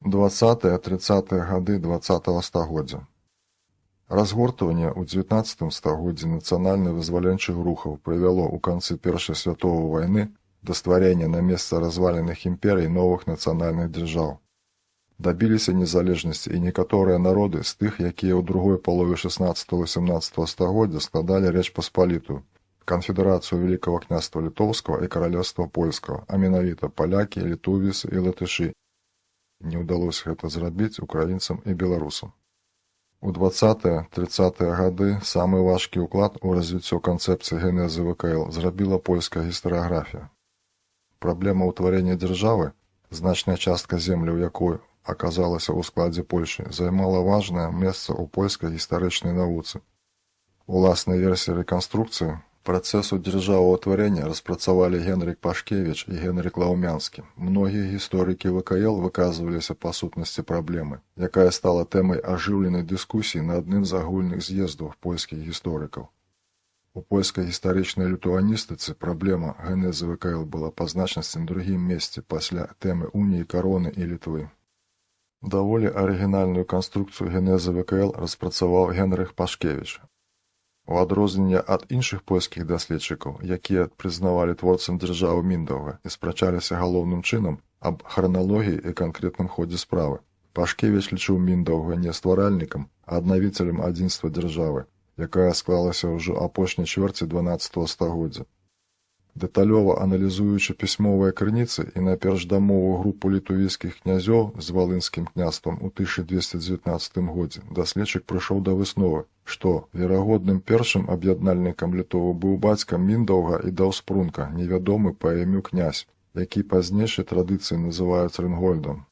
20-30 гады 20-го стагоддзя. Разгортванне ў 19 стагоддзі нацыянальна-вызваленчых рухаў прывяло ў канцы Першай святовай вайны да стварэння на месца разваленых імперый новых нацыянальных дзяржаў. Дабіліся незалежнасці і некаторыя народы з тых, якія ў другой палове 16-17 стагоддзя складалі Рэч Паспалітую, канфедэрацыю Вялікага княства Літоўскага і каралеўства Польскага, а менавіта палякі, літоўцы і латышы. Не ўдалося гэта зрабіць украінцам і беларусам. У 20-30 гады самы важкі ўклад у развіццё канцэпцыі генезы ВКЛ зрабіла польская гістарыяграфія. Праблема ўтварэння дзяржавы, значная частка земляў якой аказалася ў складзе Польшы, займала важнае месца ў польскай гістарычнай навуцы. Уласнай версіі рэканструкцыі працэсу дзяржаўаўтварэння распрацавалі Генрык Пашкевіч і Генрык Лаўмянскі. Многія гісторыкі ВКЛ выказваліся па сутнасці праблемы, якая стала тэмай ажыўленай дыскусіі на адным з агульных з'ездаў польскіх гісторыкаў. У польскай гістарычнай літуаністыцы праблема генезы ВКЛ была па значнасці на другім месцы пасля тэмы уніі кароны і Літвы. Даволі арыгінальную канструкцыю генезы ВКЛ распрацаваў Генрых Пашкевіч. У адрозненне ад іншых польскіх даследчыкаў, якія прызнавалі творцам дзяржавы Міндаўга і спрачаліся галоўным чынам аб храналогіі і канкрэтным ходзе справы, Пашкевіч лічыў Міндаўга не стваральнікам, а аднавіцелем адзінства дзяржавы, якая склалася ўжо апошняй чвэрці 12 стагоддзя. Дэталёва аналізуючы пісьмовыя крыніцы і найперш дамову групу літуўскіх князёў з валынскім княствам у 1219 годзе, даследчык прыйшоў да высновы, што верагодным першым аб'яднальнікам Літовы быў бацька Міндаўга і Даўспрунка, невядомы па імю князь, які пазнейшай традыцыі называюць Рынгольдам.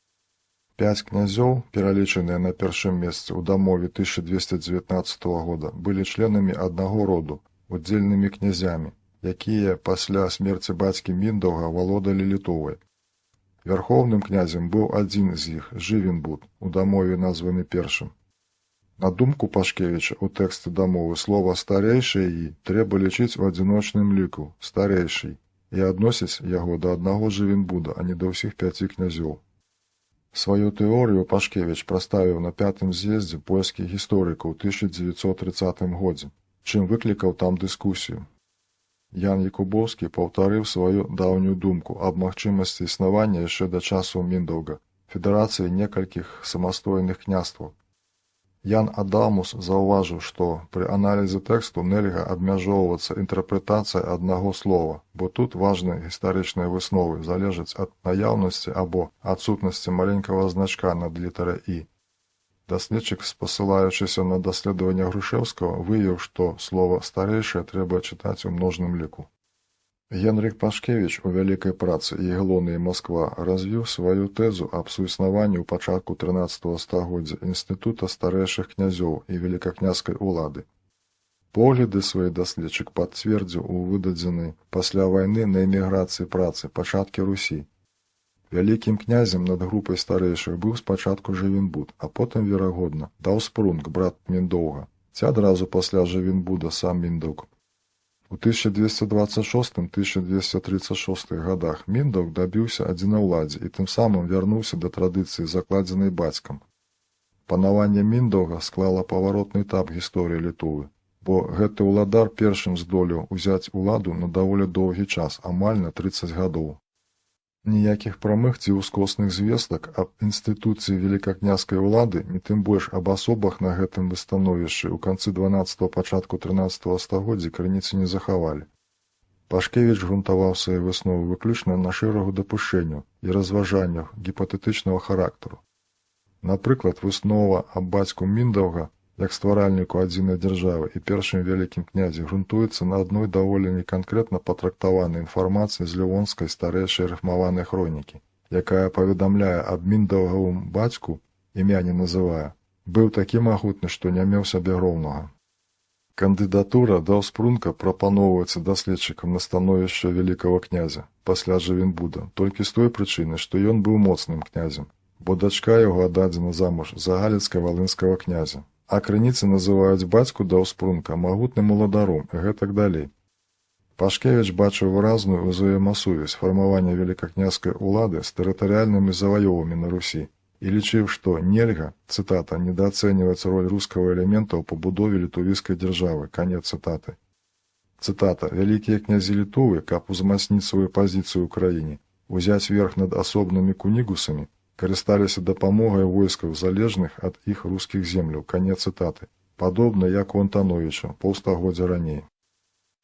5 князёў, пералічаныя на першым месцы ў дамове 1219 года, былі членамі аднаго роду, удзельнымі князямі, якія пасля смерці бацькі Міндаўга валодалі Літовай. Вярхоўным князем быў адзін з іх, Жывенбуд, у дамове названы першым. На думку Пашкевіча, у тэксце дамовы слова «старэйшыя» і трэба лічыць у адзіночным ліку «старэйшый» і адносіць яго да аднаго Жывенбуда, а не да ўсіх 5 князёў. Сваю тэорыю Пашкевіч праставіў на 5-м з'ездзе польскіх гісторыкаў у 1930 годзе, чым выклікаў там дыскусію. Ян Якубоўскі паўтарыў сваю даўнюю думку аб магчымасці існавання яшчэ да часу Міндаўга, федэрацыі некалькіх самастойных княстваў. Ян Адамус заўважыў, што пры аналізе тэксту нельга абмяжоўвацца інтэрпрэтацыяй аднаго слова, бо тут важныя гістарычныя высновы залежаць ад наяўнасці або адсутнасці маленькага значка над літарай «і». Даследчык, спасылаючыся на даследаванне Грушэўскага, выявіў, што слова «старэйшае» трэба чытаць у множным ліку. Генрых Пашкевіч у вялікай працы «Ягеллоны і Масква» развіў сваю тэзу аб суіснаванні ў пачатку 13 стагоддзя інстытута старэйшых князёў і велікакняскай улады. Погляды свае даследчык пацвердзіў у выдадзенай пасля вайны на эміграцыі працы «Пачаткі Русі». Вялікім князем над групай старэйшых быў спачатку Жывенбуд, а потым, верагодна, Даўспрунг, брат Міндаўга, ці адразу пасля Жывенбуда сам Міндаўг. У 1226-1236 гадах Міндаўг дабіўся адзінаўладдзя і тым самым вярнуўся да традыцыі, закладзенай бацькам. Панаванне Міндаўга склала паваротны этап гісторыі Літовы, бо гэты ўладар першым здолеў узяць уладу на даволі доўгі час, амаль на 30 гадоў. Ніякіх прамых ці ўскосных звестак аб інстытуцыі велікакняскай улады, не тым больш аб асобах на гэтым становішчы ў канцы 12-го, пачатку 13-го стагоддзя крыніцы не захавалі. Пашкевіч грунтаваў свае высновы выключна на шэрагу дапушчэнняў і разважаннях гіпатэтычнага характару. Напрыклад, выснова аб бацьку Міндаўга як стваральніку адзінай дзяржавы і першым вялікім князе грунтуецца на адной даволі неканкрэтна патрактаванай інфармацыі з лівонскай старэйшай рыфмаванай хронікі, якая паведамляе аб Міндаўгавым бацьку, імя не называе, быў такі магутны, што не меў сабе роўнага. Кандыдатура Даўспрунка прапаноўваецца даследчыкам на становішча вялікага князя пасля Жывенбуда толькі з той прычыны, што ён быў моцным князем, бо дачка яго аддадзена замуж за галіцка-валынскага князя. А крыніцы называюць бацьку Даўспрунка магутным уладаром і гэтак далей. Пашкевіч бачыў выразную ўзаемасувязь фармавання велікакняскай улады з тэрытарыяльнымі заваёвамі на Русі і лічыў, што нельга, цытата, недооцэньваць роль рускага элемента ў пабудове літуўскай дзяржавы, канец цытаты. Цытата, вялікія князі Літовы, каб узмацніць сваю пазіцыю ў краіне, узяць верх над асобнымі кунігусамі, карысталіся дапамогай войскаў залежных ад іх рускіх земляў, канец цытаты, падобна як у Антановіча паўстагоддзя раней.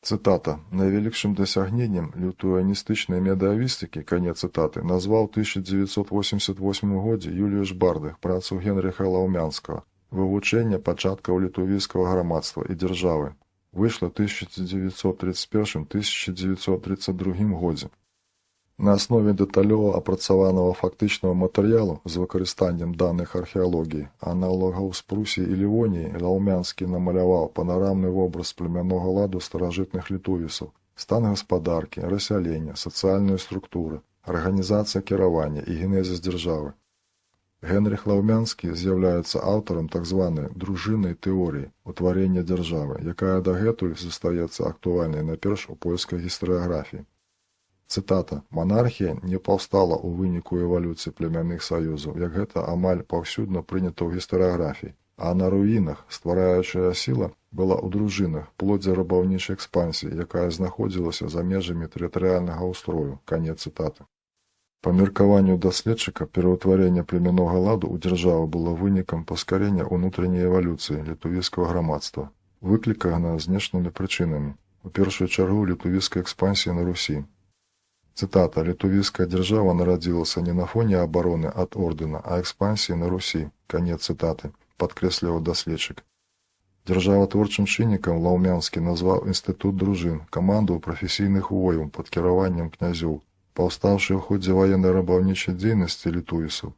Цытата, найвялікшым дасягненнем літуаністычнай медыавістыкі, канец цытаты, назваў 1988 годзе Юліуш Бардых працу Генрыха Лаўмянскага «Вывучэнне пачаткаў літуўскага грамадства і дзяржавы». Выйшла 1931-1932 годзе. На аснове дэталёва апрацаванага фактычнага матэрыялу з выкарыстаннем даных археалогіі, аналагаў з Прусіі і Лівоніі, Лаўмянскі намаляваў панарамны вобраз племяннога ладу старажытных літовісаў, стан гаспадаркі, рассялення, сацыяльныя структуры, арганізацыя кіравання і генезіс дзяржавы. Генрых Лаўмянскі з'яўляецца аўтарам так званай дружыннай тэорыі утварення дзяржавы, якая дагэтуль застаецца актуальнай найперш у польскай гістарыяграфіі. Цытата, «Манархія не паўстала ў выніку эвалюцыі племянных саюзаў, як гэта амаль паўсюдна прынята ў гістарыяграфіі, а на руінах ствараючая сіла была ў дружынах, плодзе рабаўнічай экспансіі, якая знаходзілася за межамі тэрытарыяльнага ўстрою». Канец цытаты. Па меркаванню даследчыка, пераўтварэнне племяннога ладу ў дзяржаву было вынікам паскарення ўнутранняй эвалюцыі літуўскага грамадства, выкліканага знешнімі прычынамі, у першую чаргу літуўскай экспансіі на Русі. Цытата, «Літуўская дзяржава нарадзілася не на фоне абароны ад ордэна, а экспансіі на Русі». Канец цытаты, падкрэсліваў даследчык. Дзяржаватворчым чыннікам Лаўмянскі назваў інстытут дружын, каманду прафесійных вояў пад кіраваннем князёў, паўстаўшы ў ходзе ваенна-рабаўнічай дзейнасці літуісаў.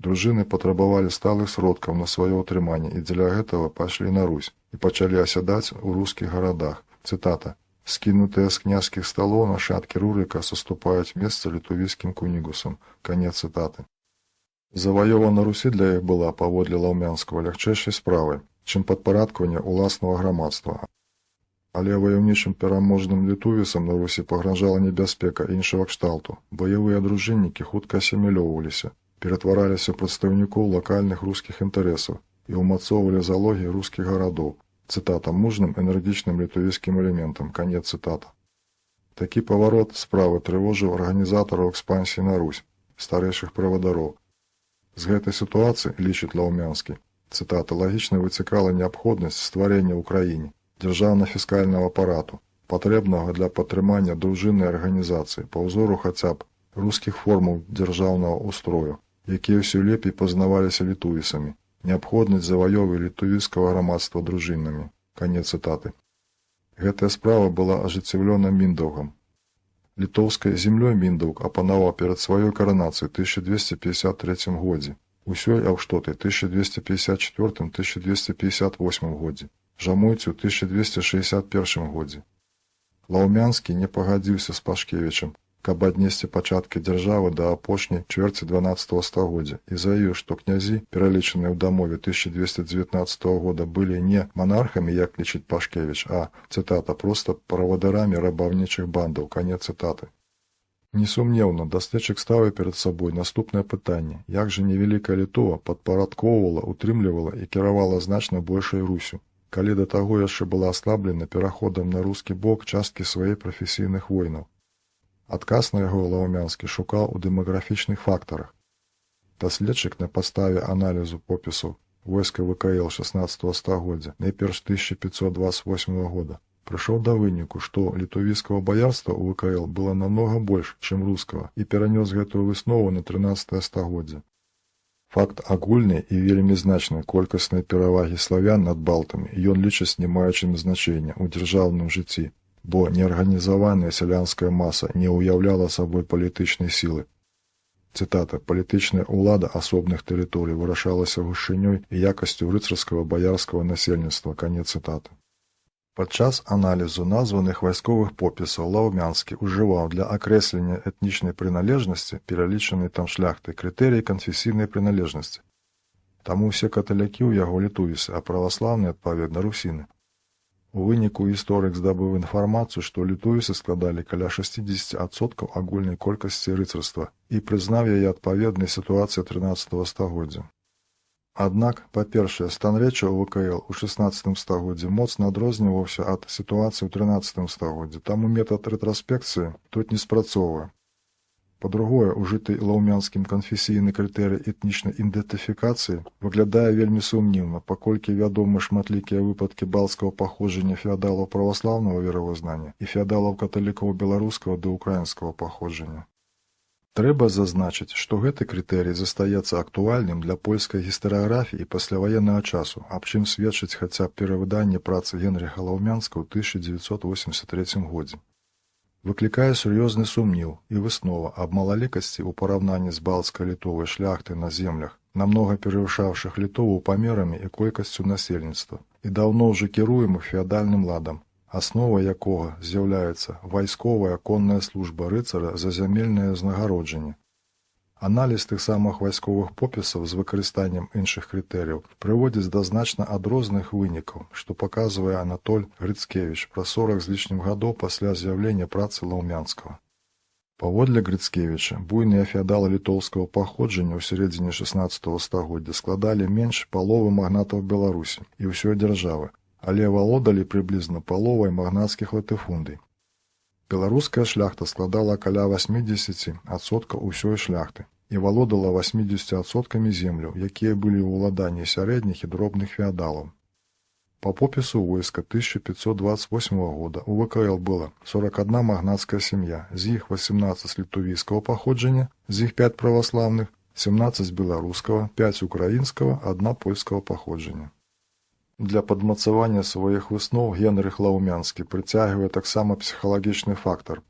Дружыны патрабавалі сталых сродкаў на сваё ўтрыманне і дзеля гэтага пайшлі на Русь і пачалі асядаць у рускіх гарадах. Цытата, «Скінутыя з княжскіх сталоў нашаткі Рурыка саступаюць месца літуўскім кунігусам». Канец цытаты. Заваёва на Русі для іх была, паводле Лаўмянскага, лягчэйшай справай, чым падпарадкаванне ўласнага грамадства. Але ваяўнічым пераможным літуісам на Русі пагражала небяспека іншага кшталту. Баявыя дружыннікі хутка асімілёўваліся, ператвараліся ў прадстаўнікоў лакальных рускіх інтарэсаў і ўмацоўвалі залогі рускіх гарадоў. Цытата, «мужным энергічным літуўскім элементам». Канец цытата. Такі паварот справы трывожыў арганізатараў экспансіі на Русь, старэйшых правадароў. З гэтай сітуацыі, лічыць Лаўмянскі, цытата, лагічна выцякала неабходнасць стварэння ў краіне дзяржаўна-фіскальнага апарату, патрэбнага для падтрымання дружыннай арганізацыі па ўзору хаця б рускіх формаў дзяржаўнага ўстрою, якія ўсё лепей пазнаваліся літуісамі. Неабходнасць заваёвы літуўскага грамадства дружынамі. Канец цытаты. Гэтая справа была ажыццёўлена Міндаўгам. Літоўскай зямлёй Міндаўг апанаваў перад сваёй каранацыяй 1253 годзе, усёй Аўштотай 1254-1258 годзе, Жамойцю 1261 годзе. Лаўмянскі не пагадзіўся з Пашкевічам, каб аднесці пачаткі дзяржавы да апошняй чвэрці 12 стагоддзя і заявіў, што князі, пералічаныя ў дамове 1219 года, былі не манархамі, як лічыць Пашкевіч, а, цытата, проста правадарамі рабаўнічых бандаў. Канец цытаты. Несумнеўна, даследчык ставіў перад сабой наступнае пытанне: як жа невялікая Літова падпарадкоўвала, утрымлівала і кіравала значна большай Русю, калі да таго яшчэ была аслаблена пераходам на рускі бок часткі сваіх прафесійных войнаў. Адказ на яго Лаўмянскі шукаў у дэмаграфічных фактарах. Даследчык на падставе аналізу попісаў войска ВКЛ 16 стагоддзя, найперш 1528 года, прыйшоў да выніку, што літуўскага баярства ў ВКЛ было намнога больш, чым рускага, і перанёс гэтую выснову на 13 стагоддзя. Факт агульнай і вельмі значнай колькаснай перавагі славян над балтамі ён лічыць не маючым значэння ў дзяржаўным жыцці, бо неарганізаваная сялянская маса не ўяўляла сабой палітычнай сілы. Цытата, «Палітычная ўлада асобных тэрыторый вырашалася гушчынёй і якасцю рыцарскага баярскага насельніцтва». Канец цытаты. Падчас аналізу названых вайсковых попісаў Лаўмянскі ўжываў для акрэслення этнічнай прыналежнасці, пералічанай там шляхтай, крытэрыі канфесійнай прыналежнасці. Таму ўсе каталікі ў яго літуісы, а праваслаўныя, адпаведна, русіны. У выніку гісторык здабыў інфармацыю, што літоўцы складалі каля 60% агульнай колькасці рыцарства і прызнаў яе адпаведнай сітуацыі 13 стагоддзя. Аднак, па-першае, стан рэчаў у ВКЛ у 16 стагоддзі моцна адрозніваўся ад сітуацыі ў 13 стагоддзі, таму метад рэтраспекцыі тут не спрацоўвае. Па-другое, ужыты лаўмянскім канфесійны крытэрый этнічнай ідэнтыфікацыі выглядае вельмі сумнеўна, паколькі вядомы шматлікія выпадкі балцкага паходжання феадалаў праваслаўнага веравызнання і феадалаў каталікоў беларускага ды ўкраінскага паходжання. Трэба зазначыць, што гэты крытэрый застаецца актуальным для польскай гістарыяграфіі пасляваеннага часу, аб чым сведчыць хаця б перавыданне працы Генрыха Лаўмянскага ў 1983 годзе. Выклікае сур'ёзны сумнеў і выснова аб малалікасці ў параўнанні з балцка-літовай шляхты на землях, намнога перавышаўшых літоваў памерамі і колькасцю насельніцтва, і даўно ўжо кіруемых феадальным ладам, асновай якога з'яўляецца вайсковая конная служба рыцара за зямельнае ўзнагароджанне. Аналіз тых самых вайсковых попісаў з выкарыстаннем іншых крытэрыяў прыводзіць да значна адрозных вынікаў, што паказвае Анатоль Грыцкевіч пра 40 з лішнім гадоў пасля з'яўлення працы Лаўмянскага. Паводле Грыцкевіча, буйныя феадалы літоўскага паходжання ў сярэдзіне 16 стагоддзя складалі менш паловы магнатаў Беларусі і ўсёй дзяржавы, але валодалі прыблізна паловай магнацкіх латыфундый. Беларуская шляхта складала каля 80% ўсёй шляхты і валодала 80% земляў, якія былі ў уладанні сярэдніх і дробных феадалаў. Па попісу войска 1528 года у ВКЛ была 41 магнацкая сям'я, з іх 18 літувійскага паходжання, з іх 5 праваслаўных, 17 беларускага, 5 украінскага, 1 польскага паходжання. Для падмацавання сваіх высноў Генрых Лаўмянскі прыцягвае таксама псіхалагічны фактар,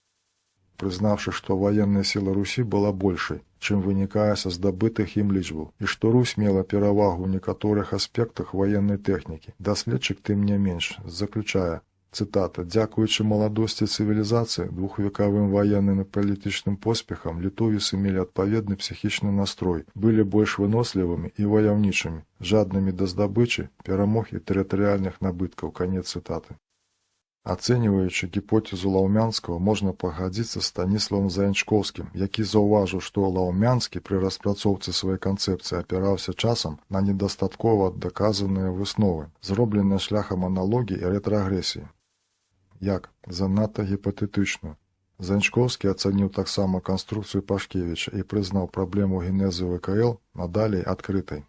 прызнаўшы, што ваенная сіла Русі была большай, чым вынікае са здабытых ім лічбаў, і што Русь мела перавагу ў некаторых аспектах ваеннай тэхнікі. Даследчык тым не менш заключае, цытата, «Дзякуючы маладосці цывілізацыі, двухвекавым ваенным і палітычным поспехам літовіцы мелі адпаведны псіхічны настрой, былі больш вынослівымі і ваяўнічымі, жаднымі да здабычы, перамог і тэрытарыяльных набыткаў». Канец цытаты. Ацэньваючы гіпотэзу Лаўмянскага, можна пагадзіцца з Станіславам Заянчкоўскім, які заўважыў, што Лаўмянскі пры распрацоўцы сваёй канцэпцыі апіраўся часам на недастаткова даказаныя высновы, зробленыя шляхам аналогіі і рэтрагрэсіі. Як? Занадта гіпатэтычную. Заянчкоўскі ацаніў таксама канструкцыю Пашкевіча і прызнаў праблему генезы ВКЛ надалей адкрытай.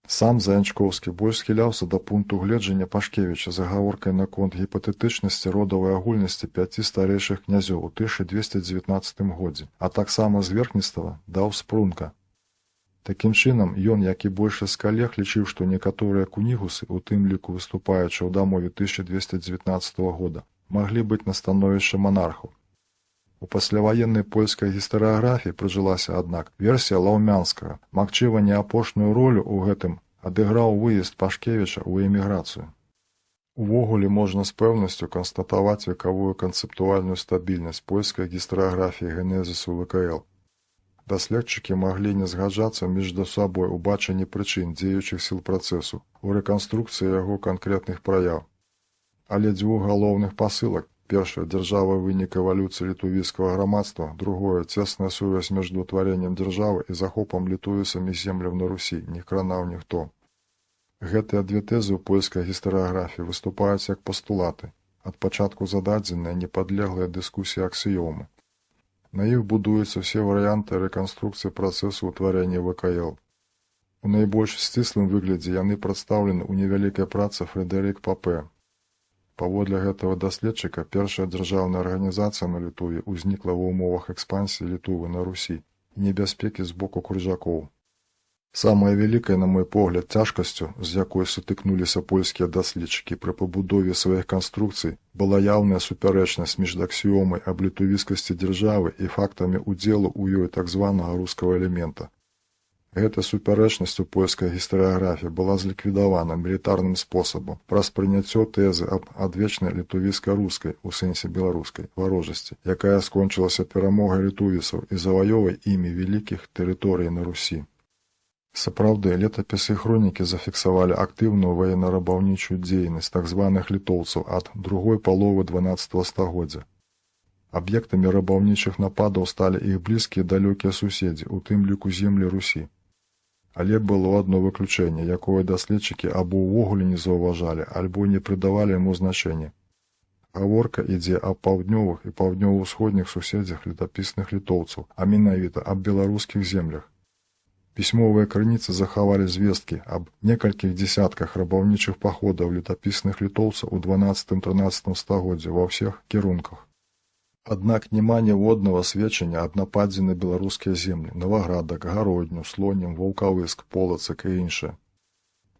Сам Заянчкоўскі больш схіляўся да пункту гледжання Пашкевіча з агаворкай наконт гіпатэтычнасці родавай агульнасці 5 старэйшых князёў у 1219 годзе, а таксама зверхніцтва даў Спрунка. Такім чынам, ён, як і большасць калег, лічыў, што некаторыя кунігусы, у тым ліку выступаючы ў дамове 1219 года, маглі быць на становішчы манархаў. У пасляваеннай польскай гістарыяграфіі прыжылася, аднак, версія Лаўмянскага. Магчыма, не апошнюю ролю ў гэтым адыграў выезд Пашкевіча ў эміграцыю. Увогуле можна з пэўнасцю канстатаваць векавую канцэптуальную стабільнасць польскай гістарыяграфіі генезісу ВКЛ. Даследчыкі маглі не згаджацца між сабой у бачанні прычын дзеючых сіл працэсу, у рэканструкцыі яго канкрэтных праяў. Але дзвюх галоўных пасылак, першая, дзяржава вынік эвалюцыі літувійскага грамадства, другое, цесная сувязь між утварэннем дзяржавы і захопам літувісамі земляў на Русі, не кранаў ніхто. Гэтыя две тэзы ў польскай гістарыяграфіі выступаюць як пастулаты, ад пачатку зададзеныя непадлеглыя дыскусіі аксіёмы. На іх будуюцца ўсе варыянты рэканструкцыі працэсу ўтварэння ВКЛ. У найбольш сціслым выглядзе яны прадстаўлены ў невялікай працы Фрэдэрік Папе. Паводле гэтага даследчыка, першая дзяржаўная арганізацыя на Літове ўзнікла ва ўмовах экспансіі Літовы на Русі і небяспекі з боку крыжакоў. Самая вялікая, на мой погляд, цяжкасцю, з якой сутыкнуліся польскія даследчыкі пры пабудове сваіх канструкцый, была яўная супярэчнасць між аксіёмай аб літувійскасці дзяржавы і фактамі ўдзелу ў ёй так званага рускага элемента. Гэта супярэчнасць у польскай гістарыяграфіі была зліквідавана мілітарным спосабам праз прыняццё тэзы аб адвечнай літувійска-рускай, у сэнсе беларускай, варожасці, якая скончылася перамогай літувісаў і заваёвай імі вялікіх тэрыторый на Русі. Сапраўды, летапісы і хронікі зафіксавалі актыўную ваенна-рабаўнічую дзейнасць так званых літоўцаў ад другой паловы 12 стагоддзя. Аб'ектамі рабаўнічых нападаў сталі іх блізкія далёкія суседзі, у тым ліку землі Русі. Але было адно выключэнне, якое даследчыкі або ўвогуле не заўважалі, альбо не прыдавалі яму значэння. Гаворка ідзе аб паўднёвых і паўднёва-ўсходніх суседзях летапісных літоўцаў, а менавіта аб беларускіх землях. Пісьмовыя крыніцы захавалі звесткі аб некалькіх дзесятках рабаўнічых паходаў летапісных літоўцаў у 12-13 стагоддзі ва ўсіх кірунках. Аднак няма ніводнага сведчання аб нападзе на беларускія землі, Новаградак, Гародню, Слонім, Ваўкавыск, Полацак і іншыя.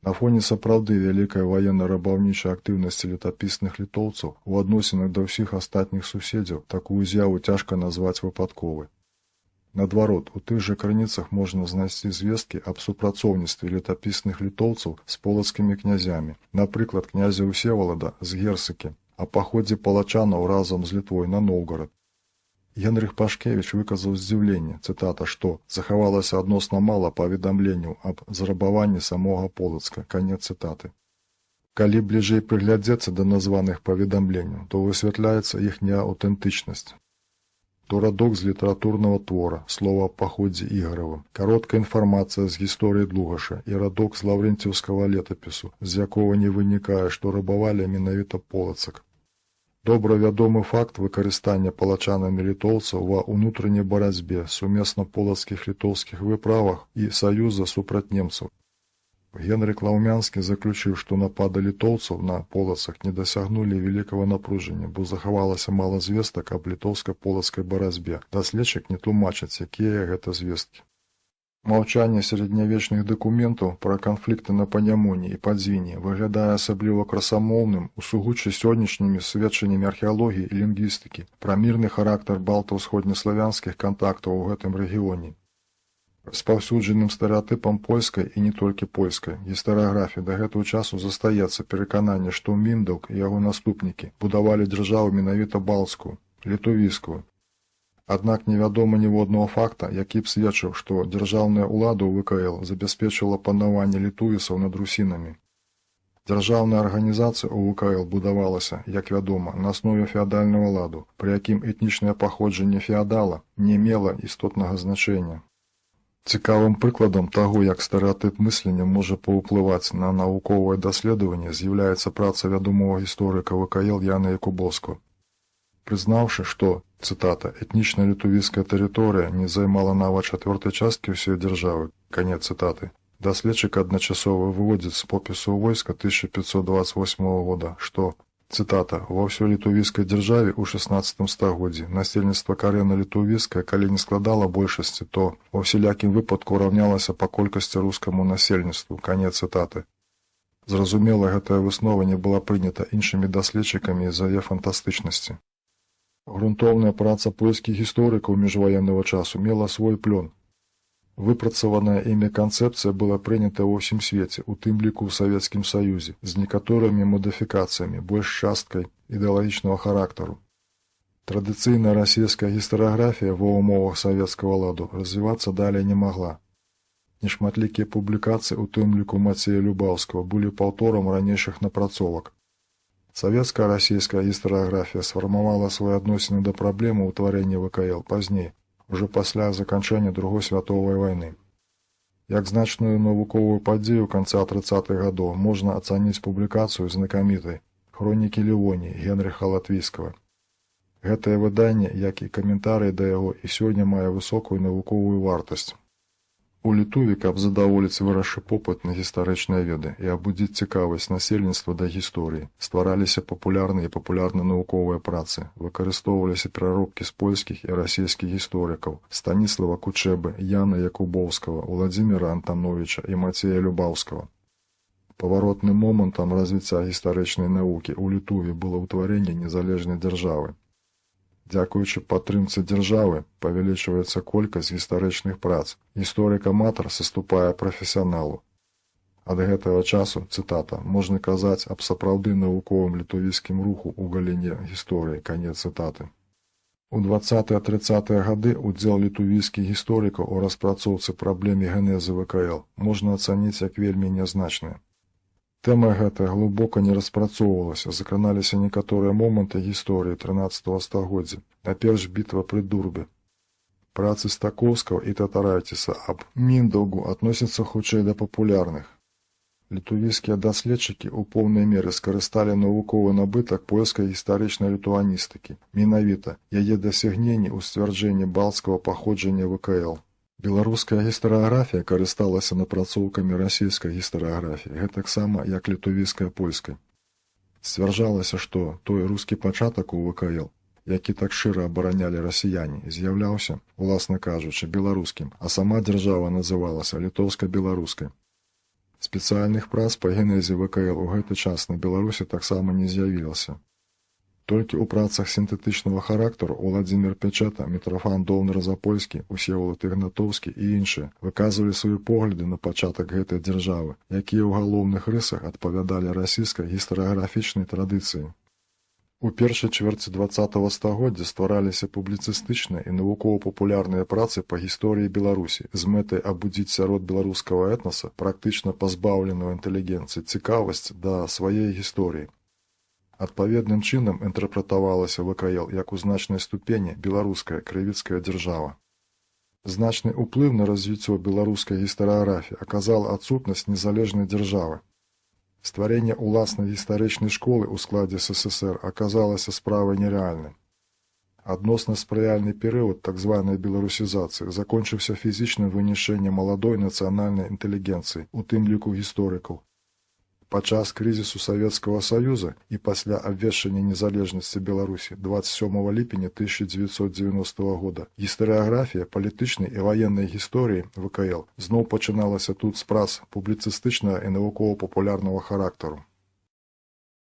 На фоне сапраўды вялікай ваенна-рабаўнічай актыўнасці летапісных літоўцаў у адносінах да ўсіх астатніх суседзяў такую з'яву цяжка назваць выпадковай. Наадварот, у тых жа крыніцах можна знайсці звесткі аб супрацоўніцтве летапісных літоўцаў з полацкімі князямі, напрыклад, князя Усевалада з Герсыкі, а паходзе палачанаў разам з Літвой на Новгарад. Генрых Пашкевіч выказаў здзіўленне, цытата, што захавалася адносна мала паведамленняў аб зрабаванні самога Полацка, канец цытаты. Калі бліжэй прыглядзецца да названых паведамленняў, то высвятляецца іхняя аўтэнтычнасць. То радок з літаратурнага твора, слова аб паходзе Ігаравым, кароткая інфармацыя з гісторыі Длугаша і радок з лаўрэнціўскага летапісу, з якога не вынікае, што рабавалі менавіта Полацак. Добра вядомы факт выкарыстання палачанамі літоўцаў ва ўнутранняй барацьбе сумесна полацкіх літоўскіх выправах і саюза супраць немцаў. Генрык Лаўмянскі заключыў, што напады літоўцаў на полацах не дасягнулі вялікага напружання, бо захавалася мала звестак аб літоўска-полацкай барацьбе. Даследчык не тлумачыць, якія гэта звесткі. Маўчанне сярэднявечных дакументаў пра канфлікты на Панямоні і Падзвіне выглядае асабліва красамоўным у сугуччы сённяшнімі сведчаннямі археалогіі і лінгвістыкі пра мірны характар балта-ўсходнеславянскіх кантактаў у гэтым рэгіёне. Распаўсюджаным стэрэатыпам польскай і не толькі польскай гістарыяграфіі да гэтага часу застаецца перакананне, што Міндаўк і яго наступнікі будавалі дзяржаву менавіта балцкую, літувійскую. Аднак невядома ніводнага факта, які б сведчыў, што дзяржаўная ўлада ў ВКЛ забяспечыла панаванне літуісаў над русінамі. Дзяржаўная арганізацыя ў ВКЛ будавалася, як вядома, на аснове феадальнага ладу, пры якім этнічнае паходжанне феадала не мела істотнага значэння. Цікавым прыкладам таго, як стэрэатып мыслення можа паўплываць на навуковае даследаванне, з'яўляецца праца вядомага гісторыка ВКЛ Яна Якубоўскага. Прызнаўшы, што, цытата, этнічная літувійская тэрыторыя не займала нават чацвёртай часткі ўсёй дзяржавы, канец цытаты, даследчык адначасова выводзіць з попісу войска 1528 года, што, цытата, ва ўсёй літувійскай дзяржаве ў 16 стагоддзі насельніцтва карэнна-літувійскае, калі не складала большасці, то ва ўсялякім выпадку раўнялася па колькасці рускаму насельніцтву, канец цытаты. Зразумела, гэтая выснова не была прынята іншымі даследчыкамі з-за яе фантастычнасці. Грунтоўная праца польскіх гісторыкаў міжваеннага часу мела свой плён. Выпрацаваная імі канцэпцыя была прынята ва ўсім свеце, у тым ліку ў Савецкім Саюзе, з некаторымі мадыфікацыямі, больш часткай ідэалагічнага характару. Традыцыйная расійская гістарыяграфія ва ўмовах савецкага ладу развівацца далей не магла. Нешматлікія публікацыі, у тым ліку Мацея Любаўскага, былі паўторам ранейшых напрацовак. Савецкая расійская гістарыяграфія сфармавала свае адносіны да праблемы ўтварэння ВКЛ пазней, ужо пасля заканчэння Другой святовай вайны. Як значную навуковую падзею канца 30-х гадоў можна ацаніць публікацыю знакамітай «Хронікі Лівоніі» Генрыха Латвійскага. Гэтае выданне, як і каментарый да яго, і сёння мае высокую навуковую вартасць. У Літуве, каб задаволіць вырасшы попыт на гістарычныя веды і абудзіць цікавасць насельніцтва да гісторыі, ствараліся папулярныя і папулярна-навуковыя працы, выкарыстоўваліся пераробкі з польскіх і расійскіх гісторыкаў Станіслава Кучэбы, Яна Якубоўскага, Уладзіміра Антановіча і Мацея Любаўскага. Паваротным момантам развіцця гістарычнай навукі ў Літуве было ўтварэнне незалежнай дзяржавы. Дзякуючы падтрымцы дзяржавы павялічваецца колькасць гістарычных прац. Гісторык-аматар саступае прафесіяналу. Ад гэтага часу, цытата, можна казаць аб сапраўды навуковым літувійскім руху ў галіне гісторыі, канец цытаты. У 20-30 гады удзел літуйскіх гісторыкаў у распрацоўцы праблеме генезу ВКЛ можна ацаніць як вельмі нязначныя. Тэма гэтая глыбока не распрацоўвалася, закраналіся некаторыя моманты гісторыі 13 стагоддзя, найперш бітва пры Дурбе. Працы Стакоўскага і Татарайціса аб Міндаўгу адносяцца хутчэй да папулярных. Літуйскія даследчыкі ў поўнай меры скарысталі навуковы набытак польскай гістарычнай літуаністыкі, менавіта яе дасягненні ў сцвярджэнні балцкага паходжання ВКЛ. Беларуская гістарыяграфія карысталася напрацоўкамі расійскай гістарыяграфіі, гэтаксама як літуйская польскай. Сцвярджалася, што той рускі пачатак у ВКЛ, які так шчыра абаранялі расіяне, з'яўляўся, уласна кажучы, беларускім, а сама дзяржава называлася літоўска-беларускай. Спецыяльных прац па генезе ВКЛ у гэты час на Беларусі таксама не з'явілася. Толькі ў працах сінтэтычнага характару Уладзімір Пячэта, Мітрафан Доўнар-Запольскі, Усевалад Ігнатоўскі і іншыя выказвалі свае погляды на пачатак гэтай дзяржавы, якія ў галоўных рысах адпавядалі расійскай гістарыяграфічнай традыцыі. У першай чвэрці 20-го стагоддзя ствараліся публіцыстычныя і навукова-папулярныя працы па гісторыі Беларусі з мэтай абудзіць сярод беларускага этнаса, практычна пазбаўленую інтэлігенцыі, цікавасць да сваёй гісторыі. Адпаведным чынам інтэрпрэтавалася ВКЛ як у значнай ступені беларуская крывіцкая дзяржава. Значны ўплыў на развіццё беларускай гістарыяграфіі аказала адсутнасць незалежнай дзяржавы. Стварэнне ўласнай гістарычнай школы ў складзе СССР аказалася справай нерэальнай. Адносна спрыяльны перыяд так званай беларусізацыі закончыўся фізічным вынішэннем маладой нацыянальнай інтэлігенцыі, у тым ліку гісторыкаў. Падчас крызісу Савецкага Саюза і пасля абвешчання незалежнасці Беларусі 27 ліпеня 1990 года гістарыяграфія палітычнай і ваеннай гісторыі ВКЛ зноў пачыналася тут з прац публіцыстычнага і навукова-папулярнага характару.